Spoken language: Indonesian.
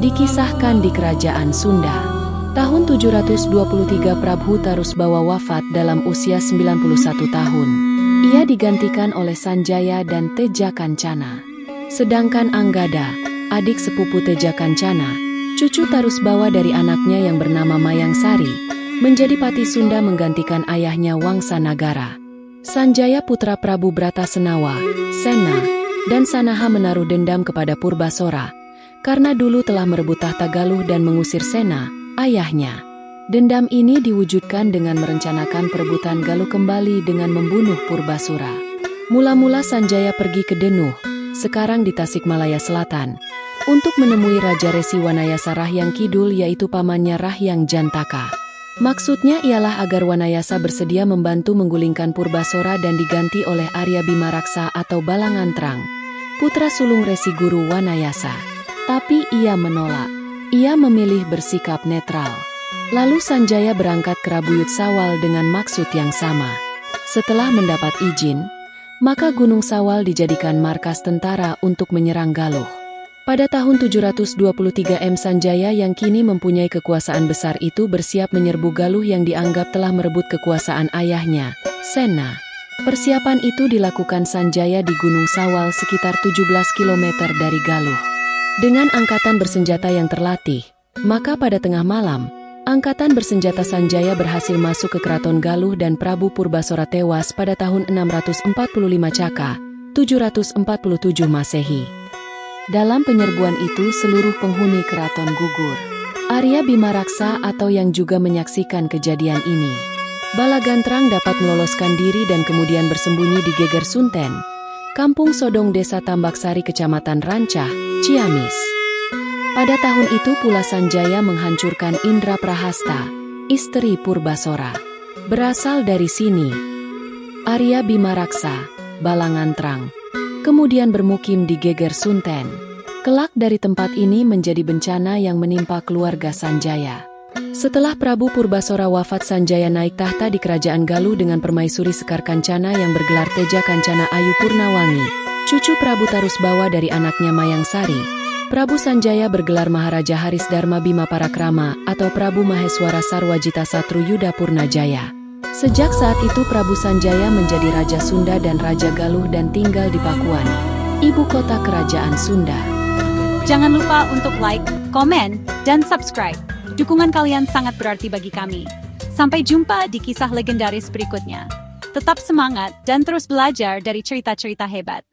Dikisahkan di Kerajaan Sunda. Tahun 723 Prabu Tarusbawa wafat dalam usia 91 tahun. Ia digantikan oleh Sanjaya dan Teja Kancana. Sedangkan Anggada, adik sepupu Teja Kancana, cucu Tarusbawa dari anaknya yang bernama Mayang Sari, menjadi patih Sunda menggantikan ayahnya Wangsa Nagara. Sanjaya putra Prabu Bratasenawa, Sena, dan Sanaha menaruh dendam kepada Purbasora, karena dulu telah merebut tahta Galuh dan mengusir Sena, ayahnya. Dendam ini diwujudkan dengan merencanakan perebutan Galuh kembali dengan membunuh Purbasora. Mula-mula Sanjaya pergi ke Denuh, sekarang di Tasikmalaya Selatan, untuk menemui Raja Resi Wanayasa Rahyang Kidul yaitu pamannya Rahyang Jantaka. Maksudnya ialah agar Wanayasa bersedia membantu menggulingkan Purbasora dan diganti oleh Arya Bimaraksa atau Balangantrang, putra sulung Resi Guru Wanayasa. Tapi ia menolak. Ia memilih bersikap netral. Lalu Sanjaya berangkat ke Rabuyut Sawal dengan maksud yang sama. Setelah mendapat izin, maka Gunung Sawal dijadikan markas tentara untuk menyerang Galuh. Pada tahun 723 Sanjaya yang kini mempunyai kekuasaan besar itu bersiap menyerbu Galuh yang dianggap telah merebut kekuasaan ayahnya, Sena. Persiapan itu dilakukan Sanjaya di Gunung Sawal sekitar 17 km dari Galuh. Dengan angkatan bersenjata yang terlatih, maka pada tengah malam, angkatan bersenjata Sanjaya berhasil masuk ke Keraton Galuh dan Prabu Purbasora tewas pada tahun 645 Caka, 747 Masehi. Dalam penyerbuan itu seluruh penghuni keraton gugur. Arya Bimaraksa atau yang juga menyaksikan kejadian ini. Balagantrang dapat meloloskan diri dan kemudian bersembunyi di Geger Sunten, Kampung Sodong Desa Tambaksari Kecamatan Rancah, Ciamis. Pada tahun itu pula Sanjaya menghancurkan Indra Prahasta, istri Purbasora. Berasal dari sini, Arya Bimaraksa, Balangantrang, kemudian bermukim di Geger Sunten. Kelak dari tempat ini menjadi bencana yang menimpa keluarga Sanjaya. Setelah Prabu Purbasora wafat, Sanjaya naik tahta di Kerajaan Galuh dengan permaisuri Sekar Kancana yang bergelar Teja Kancana Ayu Purnawangi, cucu Prabu Tarusbawa dari anaknya Mayang Sari. Prabu Sanjaya bergelar Maharaja Haris Dharma Bima Parakrama atau Prabu Maheswara Sarwajita Satru Yuda Purnajaya. Sejak saat itu Prabu Sanjaya menjadi Raja Sunda dan Raja Galuh dan tinggal di Pakuan, ibu kota Kerajaan Sunda. Jangan lupa untuk like, komen, dan subscribe. Dukungan kalian sangat berarti bagi kami. Sampai jumpa di kisah legendaris berikutnya. Tetap semangat dan terus belajar dari cerita-cerita hebat.